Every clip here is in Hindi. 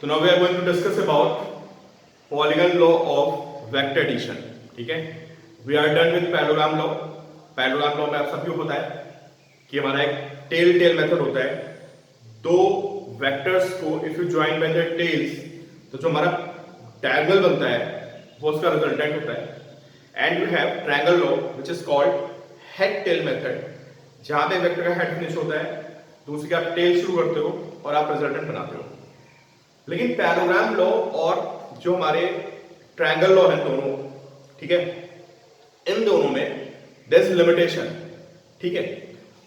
तो now we are going to discuss about polygon law of vector addition. ठीक है, we are done with parallelogram law. Parallelogram law में आप सबको पता है कि हमारा एक टेल टेल मेथड होता है। दो वेक्टर्स को if you join by there tales तो जो हमारा डायगोनल बनता है वो उसका रिजल्टेंट होता है। And you have triangle law which is called head tail method, जहां पे वेक्टर का हेड फिनिश होता है, दूसरी का आप टेल शुरू करते हो और आप रिजल्टेंट बनाते हो। लेकिन पैरेललोग्राम लॉ और जो हमारे ट्रायंगल लॉ है दोनों, ठीक है, इन दोनों में देयर इज लिमिटेशन। ठीक है,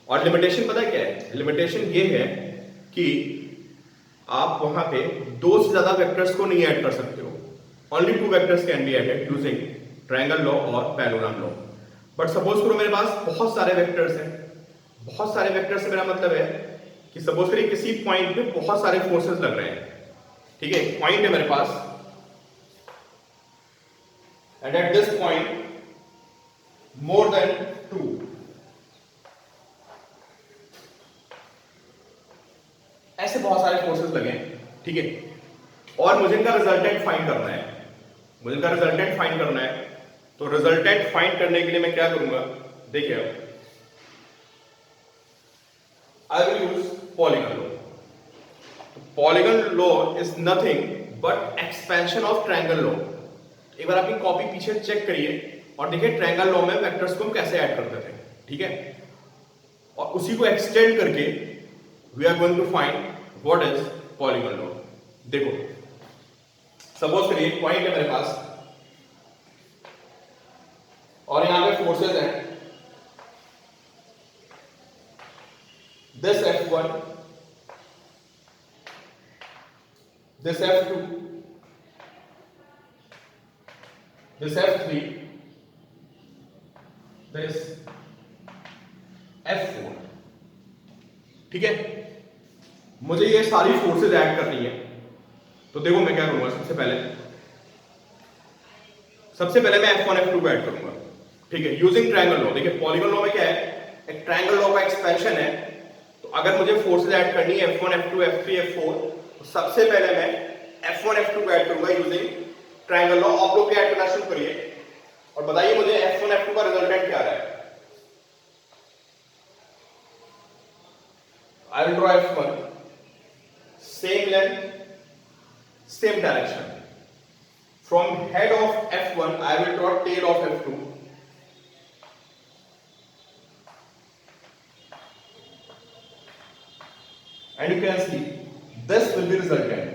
और लिमिटेशन पता है क्या है? लिमिटेशन ये है कि आप वहां पे दो से ज्यादा वेक्टर्स को नहीं ऐड कर सकते हो। Only two vectors can be added using triangle law और पैरेललोग्राम लॉ। बट सपोज करो मेरे पास बहुत सारे वेक्टर्स हैं। बहुत सारे वेक्टर्स से मेरा मतलब है कि सपोज करिए किसी पॉइंट पे बहुत सारे फोर्सेस लग रहे हैं। ठीक है, पॉइंट है मेरे पास, and at this point more than 2, ऐसे बहुत सारे फोर्सेस लगे हैं। ठीक है, और मुझे इनका रिजल्टेंट फाइंड करना है। मुझे इनका रिजल्टेंट फाइंड करना है, तो रिजल्टेंट फाइंड करने के लिए मैं क्या करूंगा? देखिए, I will use polygon law. Polygon law is nothing but expansion of triangle law. एक बार अपनी कॉपी पीछे चेक करिए और देखिए ट्रायंगल लॉ में वेक्टर्स को हम कैसे ऐड करते थे। ठीक है, और उसी को एक्सटेंड करके we are going to find what is polygon law. देखो, सपोज करिए पॉइंट है मेरे पास और यहां पे फोर्सेस हैं, this F1, this F2, this F3, this F4। ठीक है, मुझे ये सारी फोर्सेस ऐड करनी है। तो देखो मैं क्या करूंगा, सबसे पहले मैं F1 F2 को ऐड करूंगा। ठीक है, यूजिंग ट्रायंगल लॉ। देखिए पॉलीगन लॉ में क्या है, एक ट्रायंगल लॉ का एक्सपेंशन है। तो अगर मुझे फोर्सेस ऐड करनी है F1 F2 F3 F4, तो सबसे पहले मैं F1 F2 को ऐड करूंगा यूजिंग ट्रायंगल लॉ। आप लोग ऐड करना शुरू करिए और बताइए मुझे F1 F2 का रिजल्टेंट क्या आ रहा है। I will draw F1, same length, same direction. From head of F1, I will draw tail of F2. And you can see this will be resultant.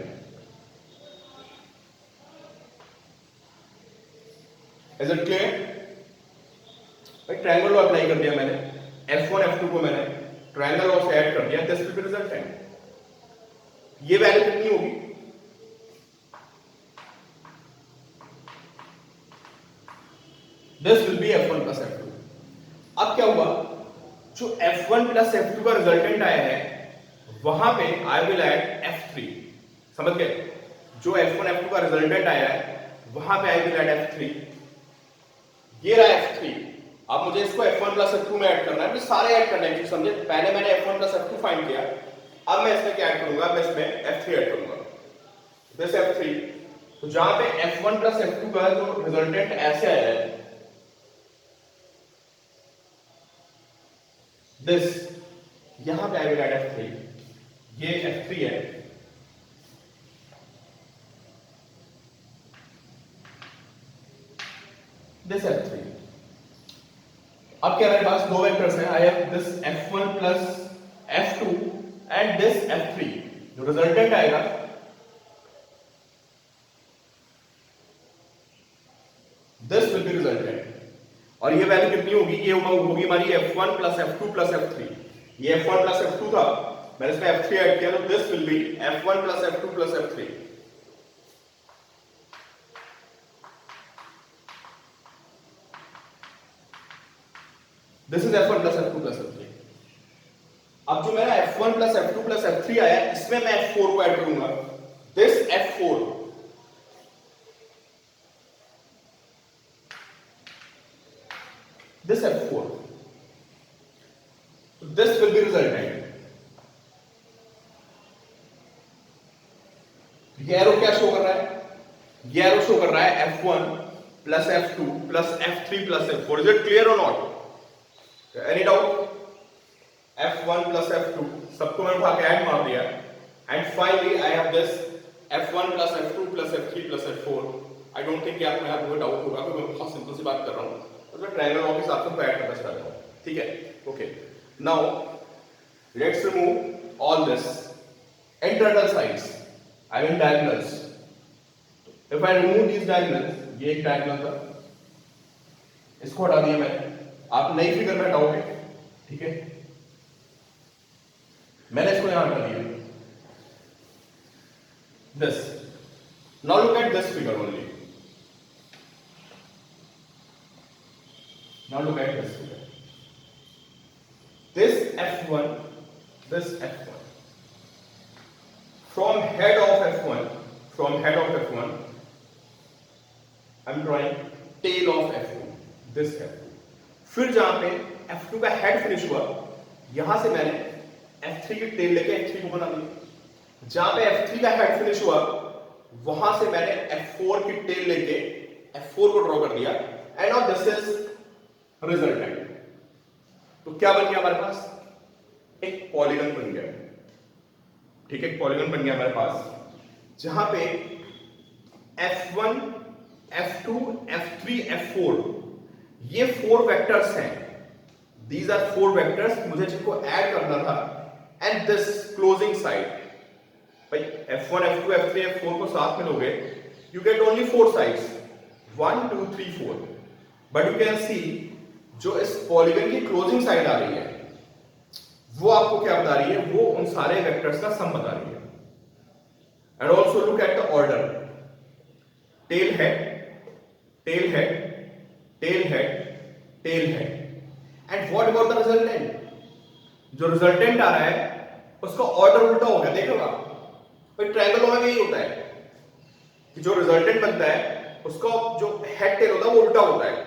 Is it clear? भाई ट्रायंगल लॉ अप्लाई कर दिया मैंने, F1 F2 को मैंने ट्रायंगल लॉ से ऐड कर दिया, दिस विल बी रिजल्टेंट। ये वैल्यू कितनी होगी? This will be F1 plus F2। अब क्या हुआ, जो F1 प्लस F2 का रिजल्टेंट आया है वहां पे आई विल ऐड F3। समझ गए? जो F1 F2 का रिजल्टेंट आया है वहां पे आई विल ऐड F3। ये रहा F3। अब मुझे इसको F1 प्लस F2 में ऐड करना है, मुझे सारे ऐड करने हैं। समझे? पहले मैंने F1 प्लस F2 फाइंड किया, अब मैं इसमें क्या ऐड करूंगा? मैं इसमें F3 ऐड करूंगा। This F3। तो जहां पे F1 प्लस F2 का जो रिजल्टेंट ऐसे आया है, दिस, यहां पे आई विल ऐड F3। ये F3 है, दिस F3। अब क्या मेरे पास दो वेक्टर्स हैं, आई have this F1 plus F2 and this F3। जो रिजल्टेंट आएगा दिस विल बी रिजल्टेंट। और ये वैल्यू कितनी होगी? ये होगी हमारी F1 plus F2 plus F3। ये F1 प्लस F2 था, मैंने इसमें F3 ऐड किया, तो this will be F1 plus F2 plus F3। This is F1 plus F2 plus F3। अब जो मेरा F1 plus F2 plus F3 आया, इसमें मैं F4 को ऐड करूंगा। This F4, this F4, so this will be resultant। ये एरो क्या शो कर रहा है? ये एरो शो कर रहा है F1 plus F2 plus F3 plus F4. Is it clear और not? Any doubt? F1 plus F2 सबको मैंने उठा के ऐड मार दिया, and finally I have this F1 plus F2 plus F3 plus F4. I don't think कि आपको यहाँ कोई डाउट होगा, क्योंकि मैं बहुत सिंपल सी बात कर रहा हूँ, तो मैं ट्रायंगल लॉ के हिसाब से ऐड करना चाह रहा हूँ. ठीक है, okay. Now let's remove all this internal sides, I mean diagonals. If I remove these diagonals, ये एक डायगोनल था, इसको हटा दिया मैंने, आप नई फिगर में हटाओगे. ठीक है, मैंने इसको यहां हटा दिया. This. Now look at this figure only. Now look at this figure. This F1, this F1. From head of F1, I'm drawing tail of F2. This F2. फिर जहां पे F2 का हेड फिनिश हुआ, यहां से मैंने F3 की टेल लेके F3 को बना दिया. जहां पे F3 का हेड फिनिश हुआ, वहां से मैंने F4 की टेल लेके F4 को ड्रॉ कर दिया, and now this is resultant. तो क्या बन गया हमारे पास? एक पॉलीगन बन गया. ठीक है, एक पॉलीगन बन गया हमारे पास, जहां पे F1, F2, F3, F4 ये 4 वेक्टर्स हैं. दीज आर 4 वेक्टर्स, मुझे जिनको ऐड करना था, एंड दिस क्लोजिंग साइड. भाई F1, F2, F3, F4 को साथ में लोगे, you get only 4 sides, 1, 2, 3, 4. But you can see जो इस पॉलीगन की क्लोजिंग साइड आ रही है, वो आपको क्या बता रही है? वो उन सारे वेक्टर्स का सम बता रही है. And also look at the order. Tell head, tail head, tail head, tail head. And what about the resultant? जो रिजल्टेंट आ रहा है उसका ऑर्डर उल्टा हो गया. देखोगा भाई, ट्रायंगल लॉ में यही होता है कि जो रिजल्टेंट बनता है उसका जो हेड टेल होता है वो उल्टा होता है,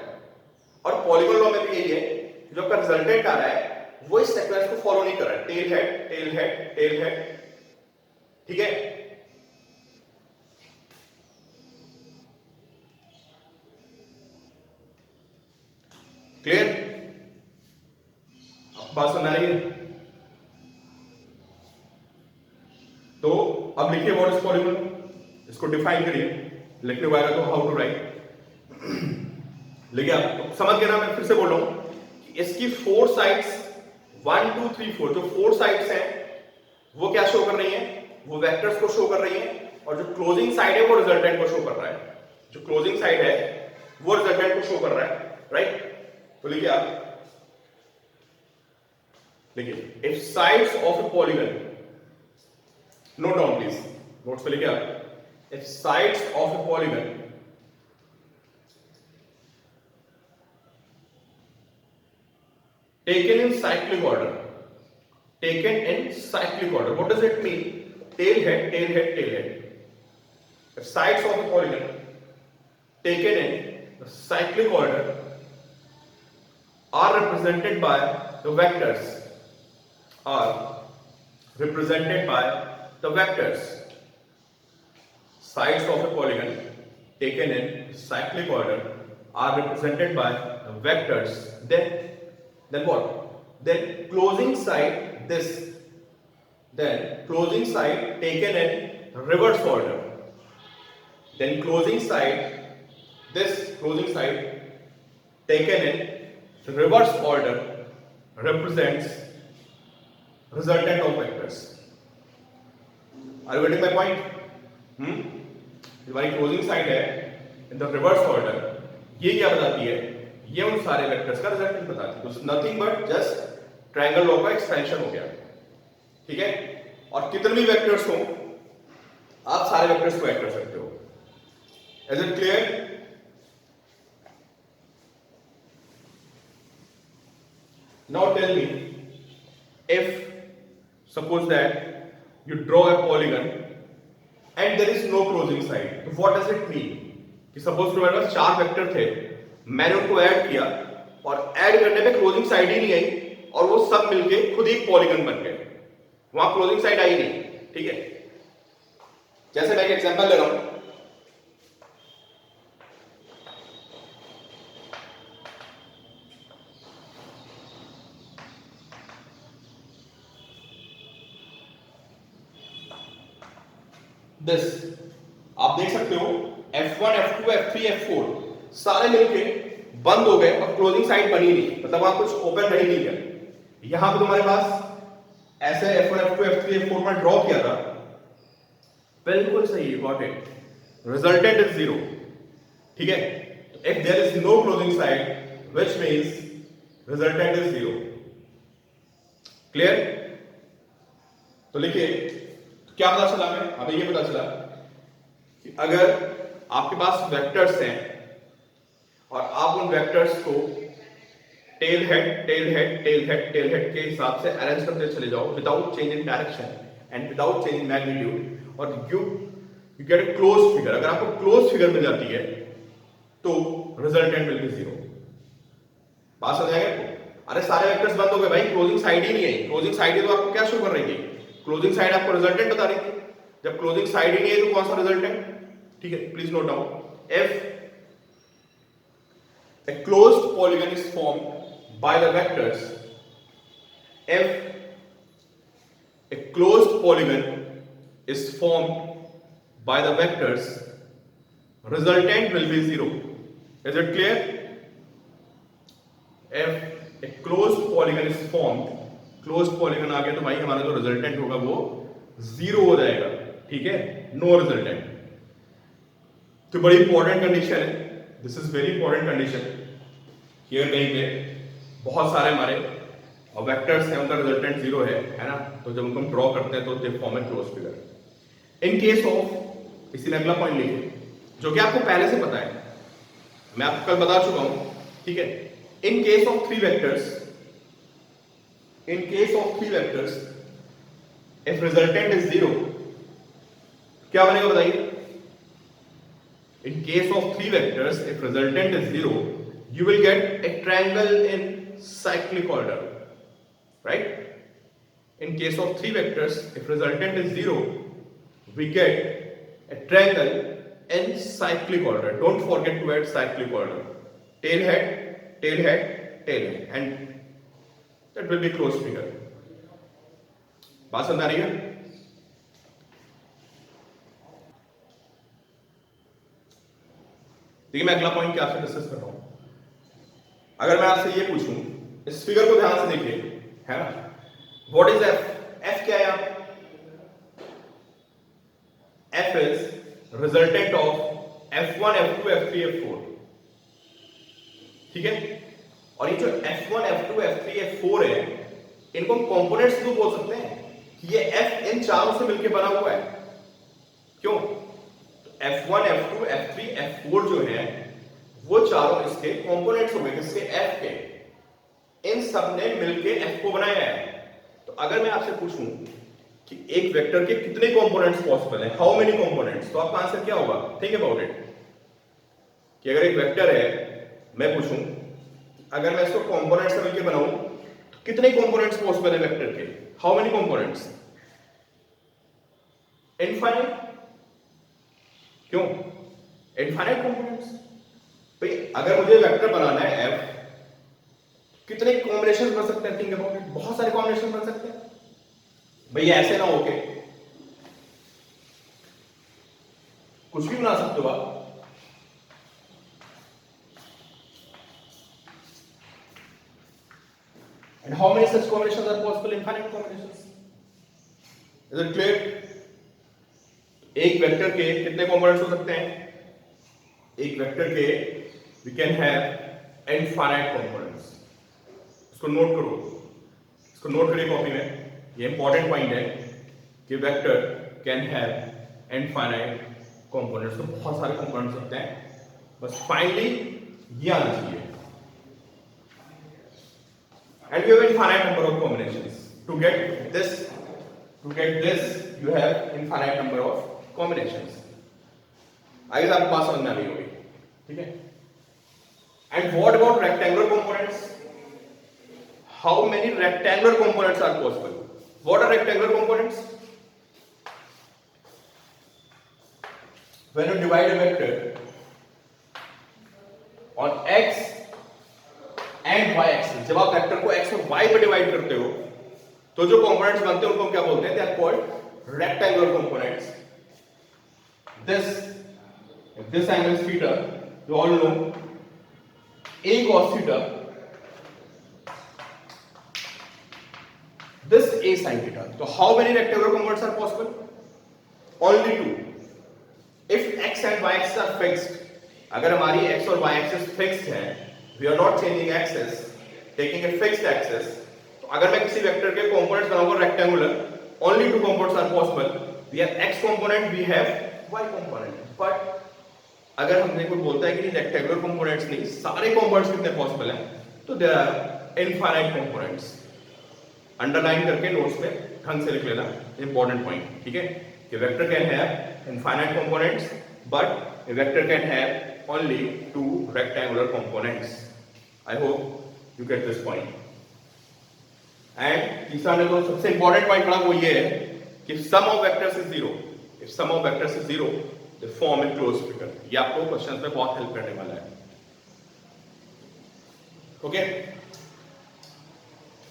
और पॉलीगन लॉ में भी यही है, जो आपका रिजल्टेंट आ रहा है वो इस सीक्वेंस को फॉलो नहीं कर रहा है. Tell head, tail head, tail head. ठीक है, क्लियर? बात समझ आ रही है? तो अब लिखिए व्हाट इज पॉलीगन, इसको डिफाइन करिए. लिखने को आएगा तो हाउ टू राइट. लिखिए, आप समझ गए ना? मैं फिर से बोल रहा हूं कि इसकी 4 साइड्स 1, 2, 3, 4 जो 4 साइड्स हैं वो क्या शो कर रही हैं? वो वेक्टर्स को शो कर रही हैं, और जो क्लोजिंग साइड है वो रिजल्टेंट को शो कर रहा है. जो क्लोजिंग साइड है वो रिजल्टेंट को शो कर रहा है. राइट? तो लिखिए आप, लिखिए if sides of A polygon, note down please, notes पे लिखिए आप. If sides of a polygon taken in cyclic order, what does it mean? Tail head, tail head, tail head. The sides of a polygon taken in the cyclic order are represented by the vectors. Sides of a polygon taken in cyclic order are represented by the vectors. Then what? Then closing side this. Then closing side taken in reverse order. Then closing side this. Closing side taken in reverse order represents resultant of vectors. Are you getting my point? हमारी क्लोजिंग साइड है इन द रिवर्स ऑर्डर, ये क्या बताती है? ये उन सारे वेक्टर्स का रिजल्टेंट बताती है. Nothing but just triangle law का एक्सपेंशन हो गया. ठीक है, और कितने भी वेक्टर्स हो आप सारे वेक्टर्स को ऐड कर सकते हो. Is it clear? Now tell me, if suppose that you draw a polygon and there is no closing side, तो what does it mean? कि सपोज मेरे पास 4 वेक्टर थे, मैंने उनको ऐड किया, और ऐड करने पे क्लोजिंग साइड ही नहीं आई, और वो सब मिलके खुद ही पॉलीगन बन गए. वहां क्लोजिंग साइड आई नहीं. ठीक है, जैसे मैं एक एग्जांपल ले रहा हूं, दिस आप देख सकते हो F1 F2 F3 F4 सारे मिलके बंद हो गए और क्लोजिंग साइड बनी नहीं, मतलब वहां कुछ ओपन रही नहीं है। यहां पे तुम्हारे पास ऐसे F1 F2 F3 F4 में ड्रॉ किया था, बिल्कुल सही, got it, resultant is zero. ठीक है, if there is no closing side which means resultant is zero. Clear? तो लिखिए, क्या पता चला हमें? हमें ये पता चला कि अगर आपके पास वेक्टर्स हैं और आप उन वेक्टर्स को tail head tail head tail head tail head के हिसाब से अरेंज करते चले जाओ without change in direction and without change in magnitude, और you get a close figure. अगर आपको क्लोज फिगर मिल जाती है तो रिजल्टेंट विल बी जीरो। बात समझ आएगा? अरे सारे वेक्टर्स बंद हो गए भाई, क्लोजिंग साइड ही नहीं है। क्लोजिंग साइड है तो आपको क्या शो कर रही है? क्लोजिंग साइड आपको रिजल्टेंट बता रही है। जब क्लोजिंग साइड ही नहीं है तो कौन सा रिजल्टेंट? ठीक है, please note down, if a closed polygon is formed by the vectors, if a closed polygon is formed by the vectors, resultant will be zero. Is it clear? If a closed polygon is formed, closed polygon आ गया तो भाई हमारा जो रिजल्टेंट होगा वो जीरो हो जाएगा। ठीक है, नो रिजल्टेंट। तो बड़ी इंपॉर्टेंट कंडीशन है, this is very important condition. Here कहीं पे बहुत सारे हमारे वेक्टर्स हैं, उनका रिजल्टेंट जीरो है ना, तो जब उनको हम ड्रॉ करते हैं तो दे form a close figure. In case of, इसी में अगला पॉइंट लिखिए जो कि आपको पहले से पता है, मैं आपको कल बता चुका हूं। ठीक है, in case of three vectors, in case of three vectors if resultant is zero, क्या बनेगा बताइए? In case of three vectors, if resultant is zero, you will get a triangle in cyclic order, right? In case of three vectors, if resultant is zero, we get a triangle in cyclic order. Don't forget to add cyclic order. Tail head, tail head, tail head, and that will be closed figure. बात समझ आ रही है? देखिए, मैं अगला पॉइंट क्या आपसे डिस्कस कर रहा हूं। अगर मैं आपसे ये पूछूं, इस फिगर को ध्यान से देखिए, है ना, व्हाट इज एफ? एफ क्या है? F is resultant of F1 F2 F3 F4। ठीक है, और ये जो F1 F2 F3 F4 है, इनको हम कंपोनेंट्स भी बोल सकते हैं कि ये F इन चारों से मिलकर बना हुआ है। क्यों? F1 F2 F3 F4 जो है वो चारों इसके कंपोनेंट्स हो गए, किसके? F के। इन सब ने मिलकर F को बनाया है। तो अगर मैं आपसे पूछूं कि एक वेक्टर के कितने कंपोनेंट्स पॉसिबल हैं, हाउ मेनी कंपोनेंट्स, तो आपका आंसर क्या होगा? थिंक अबाउट इट, कि अगर एक वेक्टर है, मैं पूछूं अगर मैं इसको कंपोनेंट्स से मिलकर बनाऊं तो कितने कंपोनेंट्स पॉसिबल है वेक्टर के? How many components? इनफाइनाइट। क्यों? Infinite components. भाई अगर मुझे वेक्टर बनाना है f, कितने कॉम्बिनेशन बन सकते हैं? थिंक अबाउट इट, बहुत सारे कॉम्बिनेशन बन सकते हैं। भैया ऐसे ना होके कुछ भी बना सकते हो आप। And how many such combinations are possible? Infinite combinations. Is it clear? एक वेक्टर के कितने कंपोनेंट्स हो सकते हैं? एक वेक्टर के we can have infinite components. इसको नोट करो, इसको नोट करिए कॉपी में। ये इंपॉर्टेंट पॉइंट है कि vector can have infinite components. तो बहुत सारे कंपोनेंट्स होते हैं, बस फाइनली ये आना चाहिए। And you have infinite number of combinations. To get this, you have infinite number of combinations. I guess आपको बात समझ में आ गई होगी, ठीक है? And what about rectangular components? How many rectangular components are possible? What are rectangular components? when you divide a vector on x and y axis, जब आप वेक्टर को x और y पे डिवाइड करते हो तो जो कंपोनेंट्स बनते हैं उनको हम क्या बोलते हैं? They are called rectangular components. This angle is theta. You all know a cos theta. This a sin theta. So how many rectangular components are possible? Only two. If x and y axis are fixed, अगर हमारी x और y axis fixed है, we are not changing axis, taking a fixed axis. तो अगर मैं किसी वेक्टर के components बनाऊंगा rectangular, only two components are possible. We have x component, we have y component. But अगर हमने कोई बोलता है कि नहीं रेक्टेंगुलर कंपोनेंट्स नहीं, सारे कंपोनेंट्स कितने पॉसिबल हैं, तो there are infinite components. Underline करके नोट्स में ढंग से लिख लेना, इंपॉर्टेंट पॉइंट. ठीक है, कि vector can have infinite components but A vector can have only two rectangular components. I hope you get this point. And तीसरा ने तो सबसे इंपॉर्टेंट पॉइंट पढ़ा, वो ये है कि sum of vectors is zero. If sum of vectors is zero the form in close figure. ये आपको क्वेश्चन में बहुत हेल्प करने वाला है. ओके,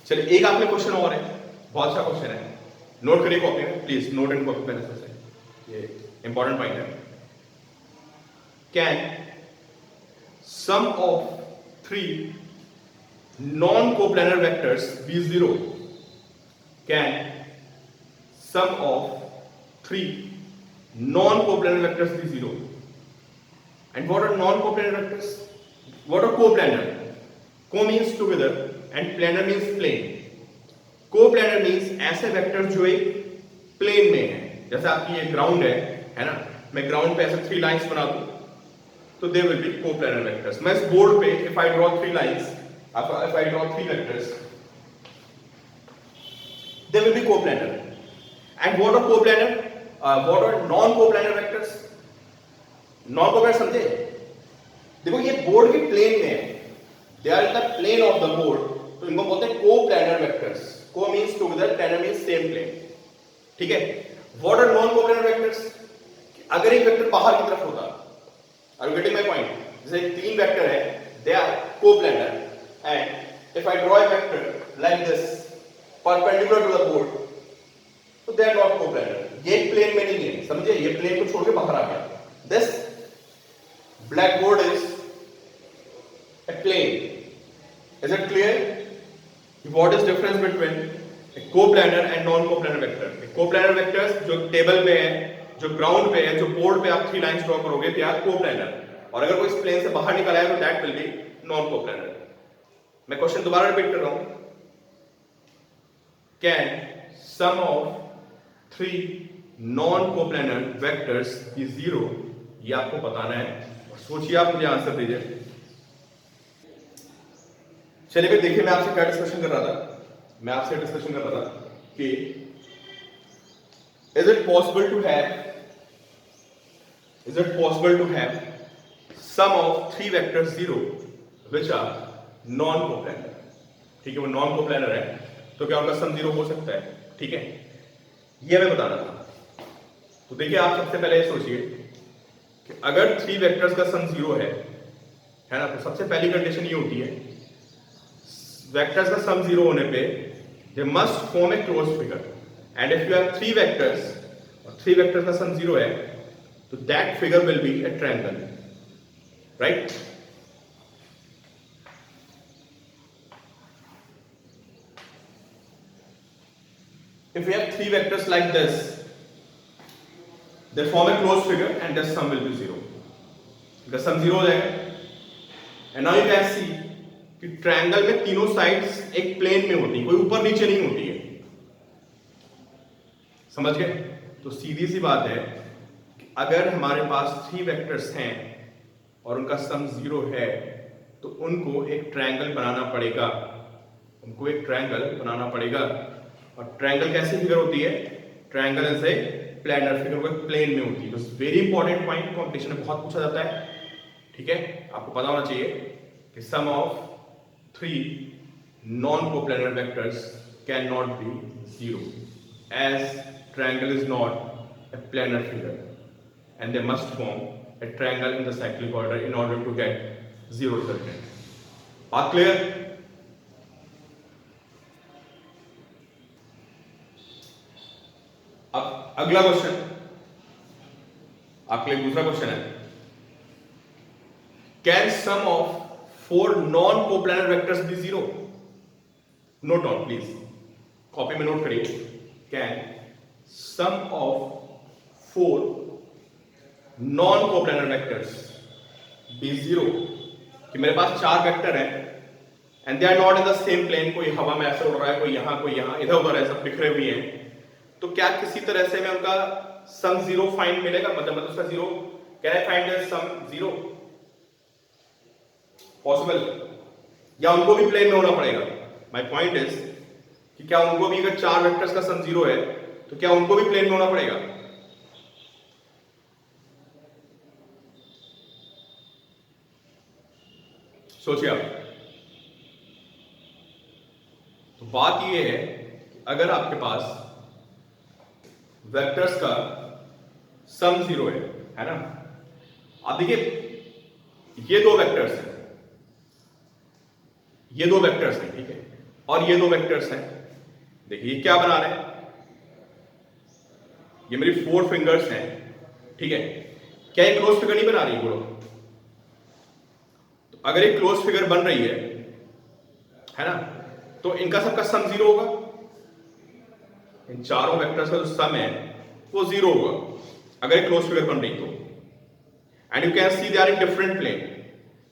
चलिए एक आपने क्वेश्चन और है, बहुत अच्छा क्वेश्चन है, नोट करिए कॉपी में please. Note and copy pen से, ये इंपॉर्टेंट पॉइंट है. Can sum of three non coplanar vectors be zero? Can sum of three non-coplanar vectors be zero? And what are non-coplanar vectors? What are coplanar? Co means together and planar means plane. Coplanar means ऐसे वेक्टर्स जो एक प्लेन में है. जैसे आपकी ये ग्राउंड है ना, मैं ग्राउंड पे ऐसे थ्री लाइंस बना दूं तो they will be coplanar vectors. मैं इस बोर्ड पे if I draw three lines, if I draw three vectors, they will be coplanar. And what are coplanar? what are non-coplanar vectors? Non-coplanar समझे? देखो ये बोर्ड के प्लेन में है, they are in the plane of the board, तो इनको बोलते हैं co-planar vectors. Co means together, planar means same plane. ठीक है? What are non-coplanar vectors? अगर एक वेक्टर बाहर की तरफ होता, are you getting my point? जैसे तीन वेक्टर है, they are co-planar, and if I draw a vector like this, perpendicular to the board, तो they are not coplanar. ये एक प्लेन में नहीं है, समझे? ये प्लेन को छोड़ के बाहर आ गया. This blackboard is a plane. Is it clear? What is difference between a coplanar and non-coplanar vector? A coplanar vectors जो टेबल पे है, जो ग्राउंड पे है, जो बोर्ड पे आप थ्री लाइंस ड्रॉ करोगे, they are coplanar. और अगर कोई इस प्लेन से बाहर निकल आया तो that will be non-coplanar. मैं क्वेश्चन दोबारा रिपीट कर रहा हूं. Can sum of three non-coplanar vectors की जीरो? ये आपको बताना है. सोचिए, आप मुझे आंसर दीजिए. चलिए फिर देखिए, मैं आपसे क्या डिस्कशन कर रहा था. मैं आपसे डिस्कशन कर रहा था कि is it possible to have sum of three vectors zero which are non coplanar. ठीक है, वो नॉन कोप्लानर है तो क्या उनका सम जीरो हो सकता है? ठीक है, ये मैं बताना था. तो देखिए, आप सबसे पहले सोचिए कि अगर थ्री वेक्टर्स का सम जीरो है ना, तो सबसे पहली कंडीशन ये होती है, वेक्टर्स का सम जीरो होने पे they must form a closed figure. And if you have three vectors और थ्री वेक्टर्स का सम जीरो है तो that figure will be A triangle. Right? If we have three vectors like this, they form a closed figure and their sum will be zero. The sum zero हो जाएगा. And now you can see कि ट्रायंगल में तीनों साइड्स एक प्लेन में होती है, कोई ऊपर नीचे नहीं होती है. समझ गए? तो सीधी सी बात है कि अगर हमारे पास थ्री वेक्टर्स हैं और उनका सम जीरो है तो उनको एक ट्रायंगल बनाना पड़ेगा. और ट्रायंगल कैसी फिगर होती है? Triangle is a planar figure, वो प्लेन में होती है. बस वेरी इंपॉर्टेंट पॉइंट, कॉम्पिटिशन में बहुत पूछा जाता है. ठीक है, आपको पता होना चाहिए कि sum of three non coplanar vectors can not be zero as triangle is not a planar figure. and they must form a triangle in the cyclic order in order to get zero resultant. बात clear? अब अगला क्वेश्चन आपके लिए दूसरा क्वेश्चन है, can sum of 4 non coplanar vectors be zero? Note on please, copy में नोट करिए, can sum of 4 non coplanar vectors be zero? कि मेरे पास 4 वेक्टर हैं and they are not in the same plane, कोई हवा में ऐसे उड़ रहा है, कोई यहां इधर उधर ऐसा बिखरे हुए हैं, तो क्या किसी तरह से मैं उनका सम जीरो फाइंड मिलेगा? मतलब उसका zero, can I find the sum zero? Possible? या उनको भी प्लेन में होना पड़ेगा? माय पॉइंट इज कि क्या उनको भी, अगर 4 वेक्टर्स का सम जीरो है तो क्या उनको भी प्लेन में होना पड़ेगा? सोचिए आप। तो बात यह है कि अगर आपके पास वेक्टर्स का सम जीरो है ना, अब देखिए ये 2 वेक्टर्स हैं, ये 2 वेक्टर्स हैं, ठीक है, और ये 2 वेक्टर्स हैं। देखिए ये क्या बना रहे हैं, ये मेरी 4 फिंगर्स हैं, ठीक है, क्या ये क्लोज फिगर नहीं बना रही? बोलो, तो अगर ये क्लोज फिगर बन रही है ना, तो इनका सबका सम जीरो होगा, इन चारों वेक्टर्स का जो सम है वो जीरो होगा अगर एक क्लोज फिगर बन रही तो। And you can see they are in different plane,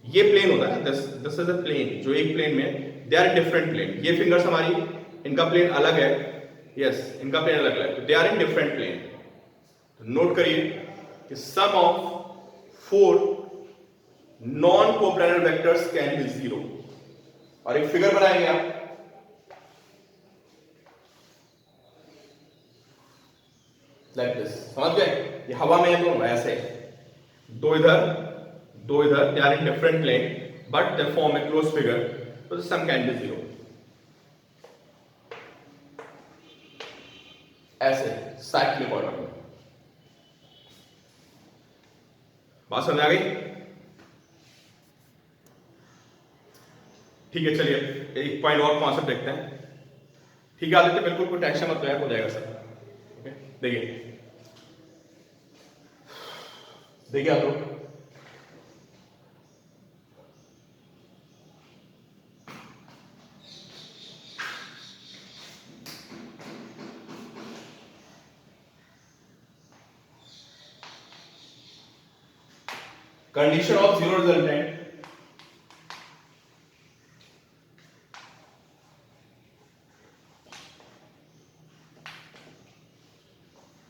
ये प्लेन होता है, दिस इज अ प्लेन, जो एक प्लेन में they are in different plane, ये फिंगर्स हमारी, इनका प्लेन अलग है, यस इनका प्लेन अलग है, तो they are in different plane. तो नोट करिए कि sum of 4 non coplanar vectors can be zero. और एक फिगर बनाएंगे आप, लाइक दिस, समझ गए? ये हवा में है दोनों ऐसे, 2 इधर 2 इधर, they are in different plane but they form a close figure, तो सम कैन बी जीरो। ऐसे साइक्लिक ऑर्डर में। बात समझ आ गई? ठीक है, चलिए एक पॉइंट और कॉन्सेप्ट देखते हैं। ठीक है आदित्य, बिल्कुल कोई टेंशन मत लो, हो जाएगा सर। देखिए देखिए आप लोग, condition of zero resultant,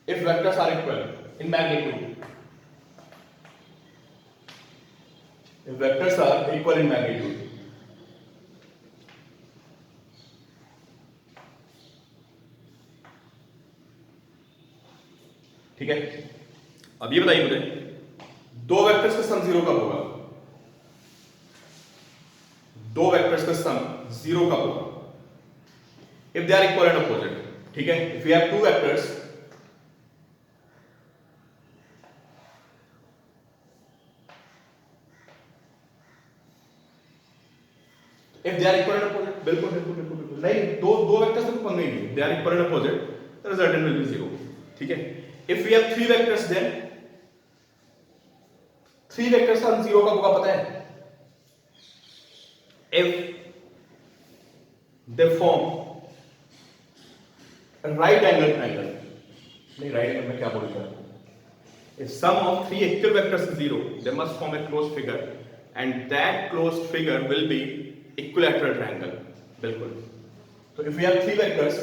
if vectors are equal in magnitude, if vectors are equal in magnitude, ठीक है। अब ये बताइए मुझे, 2 वेक्टर्स का सम जीरो कब होगा? 2 वेक्टर्स का सम जीरो कब होगा? if they are equal and opposite, ठीक है। if we have 2 vectors, if they are equal and opposite, बिल्कुल बिल्कुल बिल्कुल बिल्कुल नहीं, दो वेक्टर्स तो पंगे नहीं, they are equal and opposite, the resultant will be zero, ठीक है। if we have 3 vectors, then 3 vectors का जीरो कब होगा पता है? if they form a right angle triangle, नहीं right angle में क्या बोलूंगा, if sum of 3 equal vectors is zero, they must form a closed figure and that closed figure will be equilateral triangle, बिल्कुल। तो if we have 3 vectors,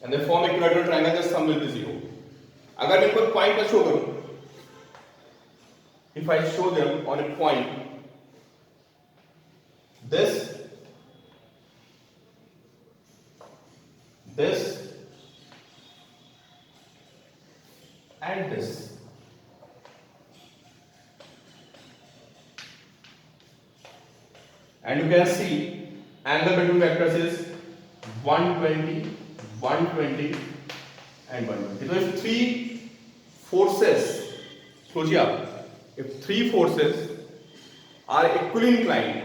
and they form equilateral triangle, the sum will be zero। अगर मैं कोई पॉइंट पर शो करूं, if I show them on a point, this and this, and you can see angle between vectors is 120, 120 and 120. So if three forces, सोचिए आप, if three forces are equally inclined,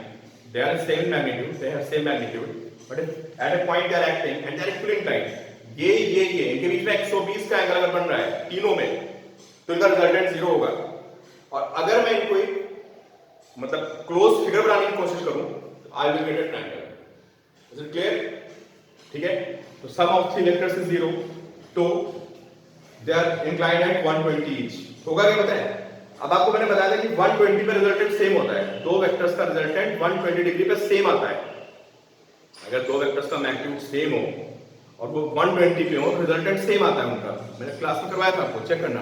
they are same magnitude, they have same magnitude, but if at a point they are acting and they are equally inclined, ये इनके बीच में 120 का एंगल अगर बन रहा है तीनों में, तो इनका रिजल्टेंट 0 होगा। और अगर मैं इनको एक मतलब क्लोज फिगर बनाने की कोशिश करूं तो I will get a triangle. Is it clear? ठीक है, तो sum of three vectors is 0, तो they are inclined at 120 each. होगा क्या पता है? अब आपको मैंने बताया था कि 120 पे रिजल्टेंट सेम होता है, दो वेक्टर्स का रिजल्टेंट 120 डिग्री पे सेम आता है। अगर दो वेक्टर्स का मैग्नीट्यूड सेम हो और वो 120 पे हो, रिजल्टेंट सेम आता है उनका। मैंने क्लास में करवाया था, आपको चेक करना।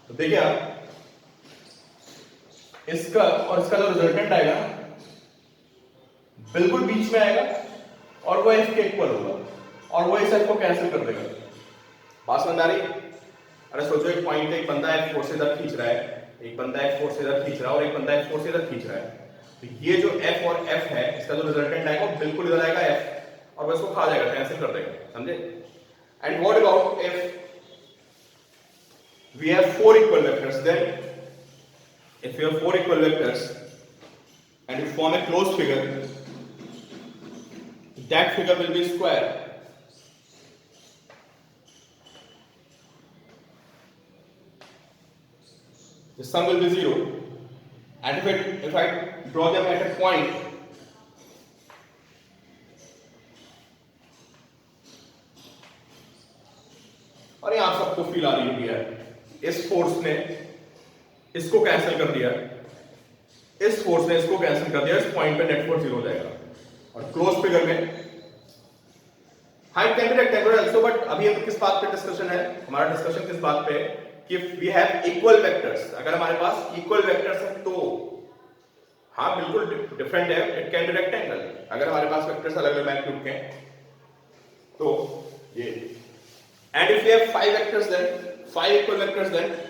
तो देखिए आप, इसका और इसका जो रिजल्टेंट आएगा बिल्कुल बीच में आएगा और वो f के इक्वल होगा और वो इस f को कैंसिल कर देगा। बात समझ आ रही? अरे सोचो एक पॉइंट पे एक बंदा f4 से इधर खींच रहा है, एक बंदा f4 से इधर खींच रहा है और एक बंदा f4 से इधर खींच रहा है। तो ये जो f और f है, इसका जो रिजल्टेंट आएगा वो बिल्कुल इधर आएगा f और वो इसको खा जाएगा, कैंसिल कर देगा। समझे? And what about if we have four equal vectors, then if you have four equal vectors and you form a closed figure, that figure will be square. The sum will be 0, and if I draw them at a point, और यहां सबको फील आ रही है, इस फोर्स ने इसको कैंसिल कर दिया, इस फोर्स ने इसको कैंसिल कर दिया, इस पॉइंट पे नेट फोर्स 0 हो जाएगा। और क्लोज फिगर में height can be rectangular also, but अभी हम किस बात पे डिस्कशन है, हमारा डिस्कशन किस बात पे है कि वी हैव इक्वल वेक्टर्स, अगर हमारे पास इक्वल वेक्टर्स है तो हाँ बिल्कुल डिफरेंट है, इट कैन बी रेक्टेंगल। अगर हमारे पास वेक्टर्स अलग अलग मैग्नीट्यूड के हैं तो ये, and if we have 5 vectors then 5 equal vectors then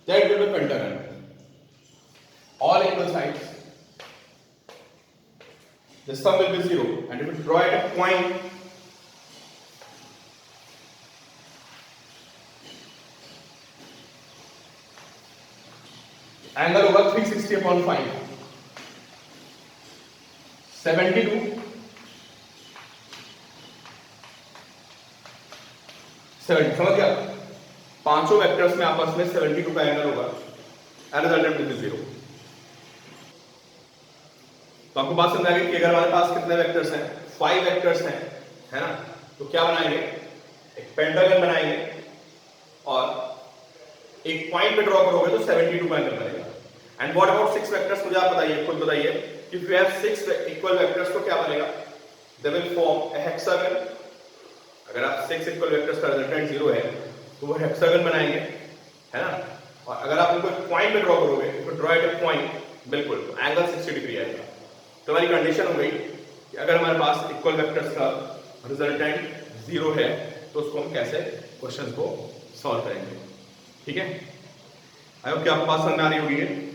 that will be pentagon, all equal sides, the sum will be 0, and if you draw at a point, angle होगा 360/5, 72, 70। समझ गया? पांचों वेक्टर्स में आपस में 72 का एंगल होगा, एंड रिजल्टेंट विल बी 0। तो आपको बात समझ आ गई कि अगर हमारे पास कितने वेक्टर्स हैं, 5 वेक्टर्स हैं, है ना, तो क्या बनाएंगे, एक पेंटागन बनाएंगे और एक पॉइंट पे ड्रॉ करोगे तो 72 का एंगल बनेगा। एंड व्हाट अबाउट 6 वेक्टर्स, मुझे आप बताइए, खुद बताइए, if you have 6 equal vectors तो क्या बनेगा, they will form a hexagon. अगर आप 6 इक्वल वेक्टर्स का रिजल्टेंट 0 है तो वो हेक्सागन बनाएंगे, है ना। और अगर आप उनको एक पॉइंट पे ड्रॉ करोगे, तो ड्रॉ एट अ पॉइंट, बिल्कुल तो एंगल 60 डिग्री आएगा। तो हमारी कंडीशन हो गई कि अगर हमारे पास इक्वल वेक्टर्स का रिजल्टेंट 0 है तो उसको हम कैसे क्वेश्चन को सॉल्व करेंगे। ठीक है, आई होप कि आपको बात समझ में आ रही होगी।